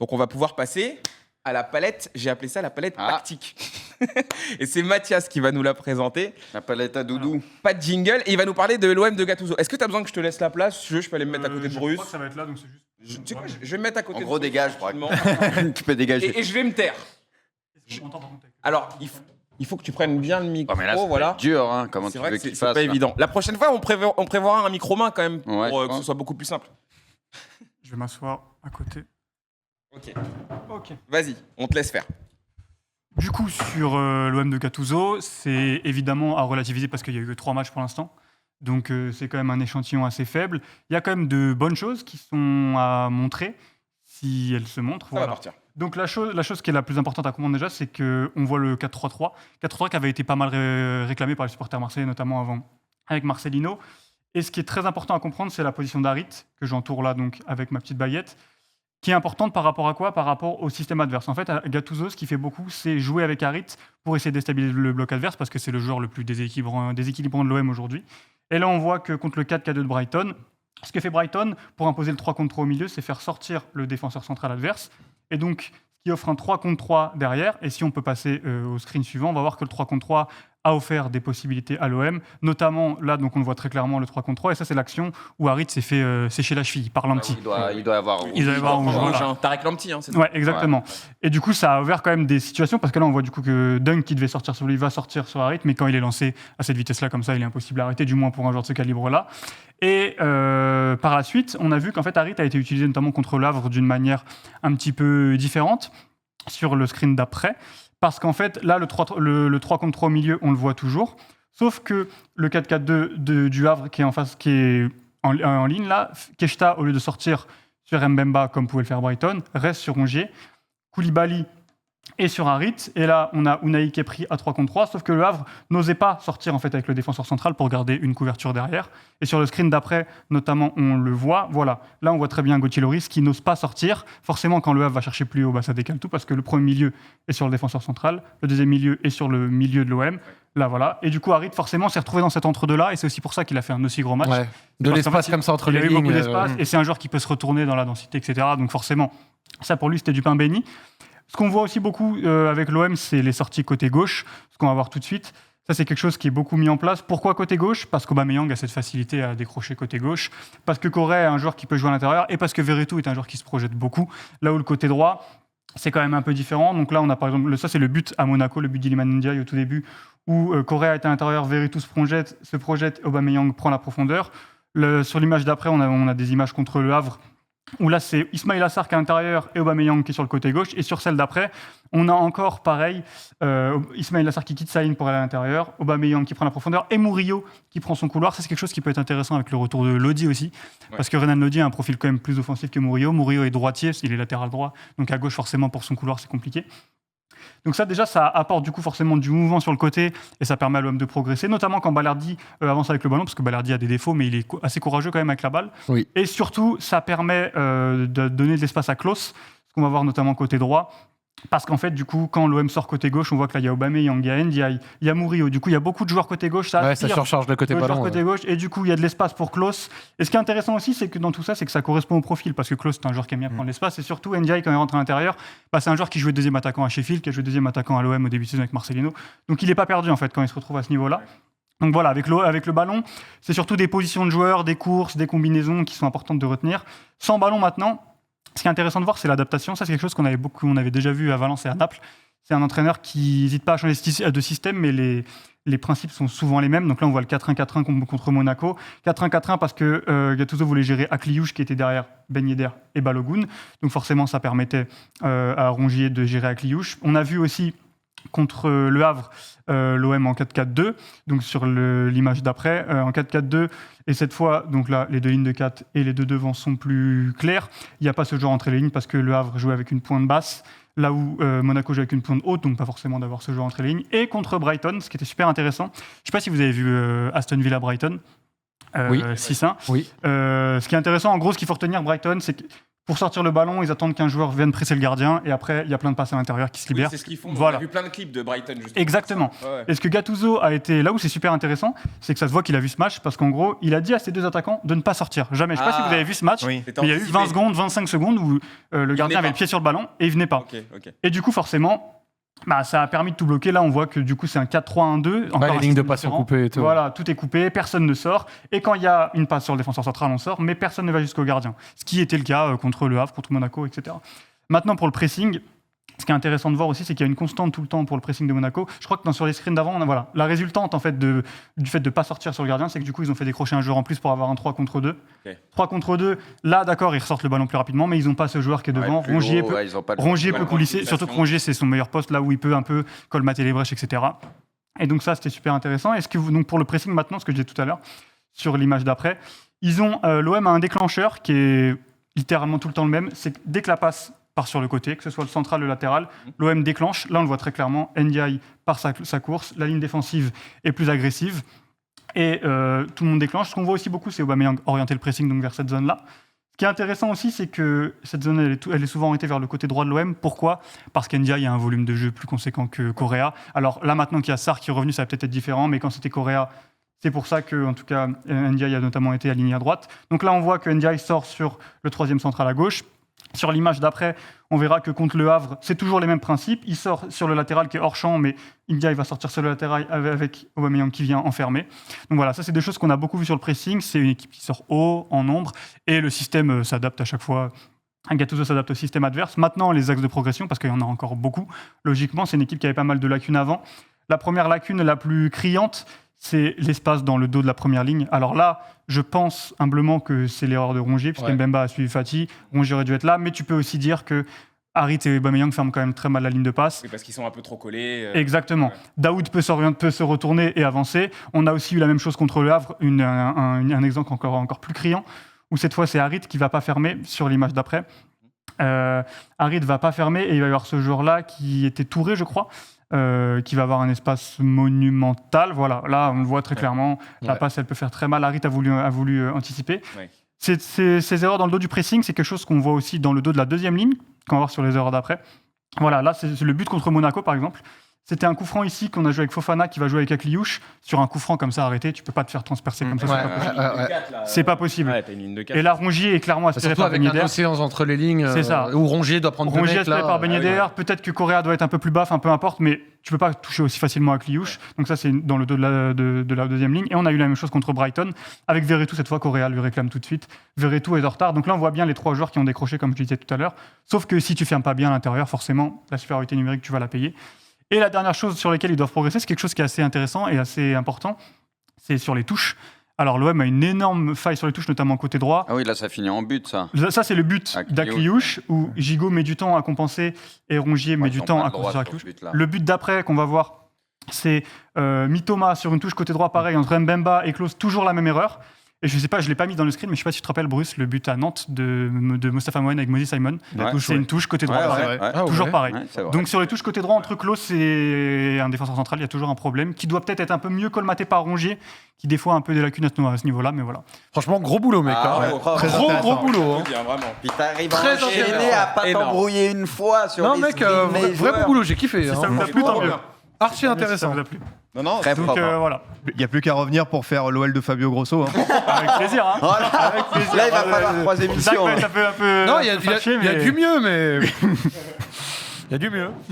Donc on va pouvoir passer à la palette, j'ai appelé ça la palette tactique. Et c'est Mathias qui va nous la présenter. La palette à doudou. Pas de jingle, et il va nous parler de l'OM de Gattuso. Est-ce que tu as besoin que je te laisse la place? Si tu veux, je peux aller me mettre à côté de Bruce. Je crois que ça va être là, donc c'est juste... Tu sais quoi, je vais me mettre à côté En de gros, Bruce, dégage, tranquillement. tu peux dégager. Et je vais me taire. Alors, il faut que tu prennes bien le micro, Oh, mais là, ça voilà. va être dur, hein. Comment C'est tu vrai veux que qu'il c'est fasse pas là évident. La prochaine fois, on prévoira un micro-main quand même pour Ouais, je que pense. ce soit beaucoup plus simple. Je vais m'asseoir à côté. Ok. Vas-y, on te laisse faire. Du coup, sur l'OM de Gattuso, c'est évidemment à relativiser parce qu'il n'y a eu que 3 matchs pour l'instant. Donc c'est quand même un échantillon assez faible. Il y a quand même de bonnes choses qui sont à montrer, si elles se montrent. Ça va partir. Donc la chose qui est la plus importante à comprendre déjà, c'est qu'on voit le 4-3-3. 4-3-3 qui avait été pas mal réclamé par les supporters marseillais, notamment avant avec Marcelino. Et ce qui est très important à comprendre, c'est la position d'Harit, que j'entoure là donc avec ma petite baguette, qui est importante par rapport à quoi? Par rapport au système adverse. En fait, à Gattuso, ce qu'il fait beaucoup, c'est jouer avec Harit pour essayer de déstabiliser le bloc adverse, parce que c'est le joueur le plus déséquilibrant de l'OM aujourd'hui. Et là, on voit que contre le 4-4-2 de Brighton, ce que fait Brighton pour imposer le 3 contre 3 au milieu, c'est faire sortir le défenseur central adverse. Et donc, ce qui offre un 3 contre 3 derrière. Et si on peut passer au screen suivant, on va voir que le 3 contre 3 a offert des possibilités à l'OM, notamment là, donc on le voit très clairement, le 3 contre 3. Et ça, c'est l'action où Harit s'est fait sécher la cheville par Lamptey. Il doit avoir. Il doit y avoir rouge, voilà. Tarek Lamptey, hein, c'est ça. Ouais, exactement. Et du coup, ça a ouvert quand même des situations, parce que là, on voit du coup que Dunk, qui devait sortir sur lui, va sortir sur Harit, mais quand il est lancé à cette vitesse-là, comme ça, il est impossible à arrêter, du moins pour un joueur de ce calibre-là. Et par la suite, on a vu qu'en fait, Harit a été utilisé notamment contre le Havre d'une manière un petit peu différente sur le screen d'après, parce qu'en fait, là, le 3 contre 3 au milieu, on le voit toujours, sauf que le 4-4-2 du Havre qui est en face, qui est en ligne là, Keshta, au lieu de sortir sur Mbemba, comme pouvait le faire Brighton, reste sur Rongier, Koulibaly et sur Harit. Et là, on a Unai qui est pris à 3 contre 3, sauf que le Havre n'osait pas sortir en fait avec le défenseur central pour garder une couverture derrière. Et sur le screen d'après, notamment, on le voit. Voilà, là, on voit très bien Gauthier Lloris qui n'ose pas sortir. Forcément, quand le Havre va chercher plus haut, ça décale tout, parce que le premier milieu est sur le défenseur central, le deuxième milieu est sur le milieu de l'OM. Là, voilà. Et du coup, Harit, forcément, s'est retrouvé dans cet entre-deux-là, et c'est aussi pour ça qu'il a fait un aussi gros match. Ouais. De l'espace comme ça entre les lignes. Il y a eu beaucoup d'espace, et c'est un joueur qui peut se retourner dans la densité, etc. Donc forcément, ça pour lui, c'était du pain béni. Ce qu'on voit aussi beaucoup avec l'OM, c'est les sorties côté gauche, ce qu'on va voir tout de suite. Ça, c'est quelque chose qui est beaucoup mis en place. Pourquoi côté gauche? Parce qu'Aubameyang a cette facilité à décrocher côté gauche, parce que Correa est un joueur qui peut jouer à l'intérieur, et parce que Veretout est un joueur qui se projette beaucoup. Là où le côté droit, c'est quand même un peu différent. Donc là, on a par exemple, ça c'est le but à Monaco, le but d'Iliman Ndiaye au tout début, où Correa est à l'intérieur, Veretout se projette, Aubameyang prend la profondeur. Sur l'image d'après, on a des images contre le Havre, où là, c'est Ismaïla Sarr qui est à l'intérieur et Aubameyang qui est sur le côté gauche. Et sur celle d'après, on a encore, pareil, Ismaïla Sarr qui quitte sa ligne pour aller à l'intérieur, Aubameyang qui prend la profondeur et Murillo qui prend son couloir. Ça, c'est quelque chose qui peut être intéressant avec le retour de Lodi aussi, parce que Renan Lodi a un profil quand même plus offensif que Murillo. Murillo est droitier, il est latéral droit, donc à gauche, forcément, pour son couloir, c'est compliqué. Donc ça, déjà, ça apporte du coup forcément du mouvement sur le côté et ça permet à l'OM de progresser, notamment quand Balerdi avance avec le ballon, parce que Balerdi a des défauts, mais il est assez courageux quand même avec la balle. Oui. Et surtout, ça permet de donner de l'espace à Klose, ce qu'on va voir notamment côté droit. Parce qu'en fait, du coup, quand l'OM sort côté gauche, on voit que là, il y a Aubameyang, il y a Ndiaye, il y a Murillo. Du coup, il y a beaucoup de joueurs côté gauche. Ça surcharge le côté ballon. Côté gauche, et du coup, il y a de l'espace pour Klose. Et ce qui est intéressant aussi, c'est que dans tout ça, c'est que ça correspond au profil. Parce que Klose, c'est un joueur qui aime bien prendre l'espace. Et surtout, Ndiaye, quand il rentre à l'intérieur, c'est un joueur qui jouait deuxième attaquant à Sheffield, qui a joué deuxième attaquant à l'OM au début de saison avec Marcelino. Donc, il n'est pas perdu, en fait, quand il se retrouve à ce niveau-là. Donc voilà, avec le ballon, c'est surtout des positions de joueurs, des courses, des combinaisons qui sont importantes de retenir. Sans ballon maintenant, ce qui est intéressant de voir, c'est l'adaptation. Ça, c'est quelque chose qu'on avait déjà vu à Valence et à Naples. C'est un entraîneur qui n'hésite pas à changer de système, mais les principes sont souvent les mêmes. Donc là, on voit le 4-1-4-1 contre Monaco. 4-1-4-1 parce que Gattuso voulait gérer Akliouche, qui était derrière Ben Yedder et Balogun. Donc forcément, ça permettait à Rongier de gérer Akliouche. On a vu aussi contre le Havre, l'OM en 4-4-2, donc sur l'image d'après, en 4-4-2, et cette fois, donc là, les deux lignes de 4 et les deux devants sont plus clairs. Il n'y a pas ce joueur entre les lignes parce que le Havre jouait avec une pointe basse, là où Monaco joue avec une pointe haute, donc pas forcément d'avoir ce joueur entre les lignes. Et contre Brighton, ce qui était super intéressant, je ne sais pas si vous avez vu Aston Villa-Brighton, Oui. 6-1. Oui. Ce qui est intéressant, en gros, ce qu'il faut retenir, Brighton, c'est que Pour sortir le ballon, ils attendent qu'un joueur vienne presser le gardien et après, il y a plein de passes à l'intérieur qui se libèrent. Oui, c'est ce qu'ils font. Voilà. On a vu plein de clips de Brighton. Justement. Exactement. Ouais. Et ce que Gattuso a été là où c'est super intéressant, c'est que ça se voit qu'il a vu ce match parce qu'en gros, il a dit à ses deux attaquants de ne pas sortir. Jamais. Je ne sais pas si vous avez vu ce match, Oui. mais il y a eu 20 secondes, 25 secondes où le gardien avait le pied sur le ballon et il venait pas. Ok. Et du coup, forcément, ça a permis de tout bloquer. Là, on voit que du coup, c'est un 4-3-1-2. Les lignes de passe sont coupées et tout. Voilà, tout est coupé, personne ne sort. Et quand il y a une passe sur le défenseur central, on sort, mais personne ne va jusqu'au gardien. Ce qui était le cas contre Le Havre, contre Monaco, etc. Maintenant, pour le pressing, ce qui est intéressant de voir aussi, c'est qu'il y a une constante tout le temps pour le pressing de Monaco. Je crois que sur les screens d'avant, la résultante en fait, du fait de ne pas sortir sur le gardien, c'est que du coup, ils ont fait décrocher un joueur en plus pour avoir un 3 contre 2. Okay. 3 contre 2, là, d'accord, ils ressortent le ballon plus rapidement, mais ils n'ont pas ce joueur qui est devant. Rongier peut coulisser, surtout que Rongier, c'est son meilleur poste, là où il peut un peu colmater les brèches, etc. Et donc ça, c'était super intéressant. Est-ce que donc pour le pressing maintenant, ce que je disais tout à l'heure, sur l'image d'après, l'OM a un déclencheur qui est littéralement tout le temps le même, c'est que dès que la passe part sur le côté, que ce soit le central ou le latéral, l'OM déclenche. Là, on le voit très clairement. Ndiaye part sa course. La ligne défensive est plus agressive. Et tout le monde déclenche. Ce qu'on voit aussi beaucoup, c'est Aubameyang orienter le pressing donc vers cette zone-là. Ce qui est intéressant aussi, c'est que cette zone, elle est souvent orientée vers le côté droit de l'OM. Pourquoi ? Parce qu'Ndiaye a un volume de jeu plus conséquent que Correa. Alors là, maintenant qu'il y a Sarr qui est revenu, ça va peut-être être différent. Mais quand c'était Correa, c'est pour ça que, en tout cas, Ndiaye a notamment été aligné à droite. Donc là, on voit que Ndiaye sort sur le troisième central à gauche. Sur l'image d'après, on verra que contre Le Havre, c'est toujours les mêmes principes. Il sort sur le latéral qui est hors champ, mais Ndiaye va sortir sur le latéral avec Aubameyang qui vient enfermer. Donc voilà, ça c'est des choses qu'on a beaucoup vu sur le pressing. C'est une équipe qui sort haut, en nombre, et le système s'adapte à chaque fois. Gattuso s'adapte au système adverse. Maintenant, les axes de progression, parce qu'il y en a encore beaucoup, logiquement, c'est une équipe qui avait pas mal de lacunes avant. La première lacune la plus criante, c'est l'espace dans le dos de la première ligne. Alors là, je pense humblement que c'est l'erreur de Rongier, puisque Mbemba a suivi Fati. Rongier aurait dû être là, mais tu peux aussi dire que Harit et Aubameyang ferment quand même très mal la ligne de passe. Oui, parce qu'ils sont un peu trop collés. Exactement. Ouais. Daoud peut se retourner et avancer. On a aussi eu la même chose contre Le Havre, un exemple encore plus criant, où cette fois c'est Harit qui ne va pas fermer sur l'image d'après. Harit ne va pas fermer et il va y avoir ce joueur-là qui était Touré, je crois, qui va avoir un espace monumental. Voilà, là on le voit très clairement. La passe, elle peut faire très mal. Harit a voulu anticiper. Ouais. Ces erreurs dans le dos du pressing, c'est quelque chose qu'on voit aussi dans le dos de la deuxième ligne, qu'on va voir sur les erreurs d'après. Voilà, là c'est le but contre Monaco par exemple. C'était un coup franc ici qu'on a joué avec Fofana, qui va jouer avec Akliouche. Sur un coup franc comme ça arrêté, tu peux pas te faire transpercer comme ça. C'est pas possible. Ouais, t'as une ligne de 4. Et là, Rongier est clairement aspiré par Ben Yedder. Avec un séance entre les lignes, c'est ça. Où Rongier doit prendre Rongier aspiré par Ben Yedder. Peut-être que Correa doit être un peu plus bas, peu importe, mais tu peux pas toucher aussi facilement Akliouche. Donc ça, c'est dans le dos de la deuxième ligne. Et on a eu la même chose contre Brighton. Avec Verretou, cette fois, Correa lui réclame tout de suite. Verretou est en retard. Donc là, on voit bien les trois joueurs qui ont décroché, comme je disais tout à l'heure. Sauf que si tu fermes pas bien à l'intérieur, forcément, la supériorité numérique, tu vas la payer. Et la dernière chose sur laquelle ils doivent progresser, c'est quelque chose qui est assez intéressant et assez important, c'est sur les touches. Alors l'OM a une énorme faille sur les touches, notamment côté droit. Ah oui, là ça finit en but, ça. Ça c'est le but d'Akliouche, où Gigot met du temps à compenser et Rongier met du temps à compenser Akliouche. Le but d'après qu'on va voir, c'est Mitoma sur une touche côté droit, pareil, entre Mbemba et Klose, toujours la même erreur. Et je sais pas, je l'ai pas mis dans le screen, mais je sais pas si tu te rappelles, Bruce, le but à Nantes de Mostafa Mohamed avec Moses Simon. C'est une touche côté droit, pareil. Toujours pareil. Donc sur les touches côté droit entre Klose et un défenseur central, il y a toujours un problème qui doit peut-être être un peu mieux colmaté par Rongier, qui des fois a un peu des lacunes à ce niveau-là, mais voilà. Franchement, gros boulot, mec. Gros boulot. Hein. Vraiment. Puis t'arrives à enchaîner à pas t'embrouiller une fois sur non, mec, vrai bon boulot, j'ai kiffé. Si ça vous a plu, tant mieux. Archi intéressant. Ça vous a plu. Non, très donc voilà. Il n'y a plus qu'à revenir pour faire l'OL de Fabio Grosso. Hein. Avec plaisir. Hein. Voilà. Avec plaisir. Là, il va falloir 3 émissions. Ça peut un peu non, il y a du mieux, mais. Il y a du mieux.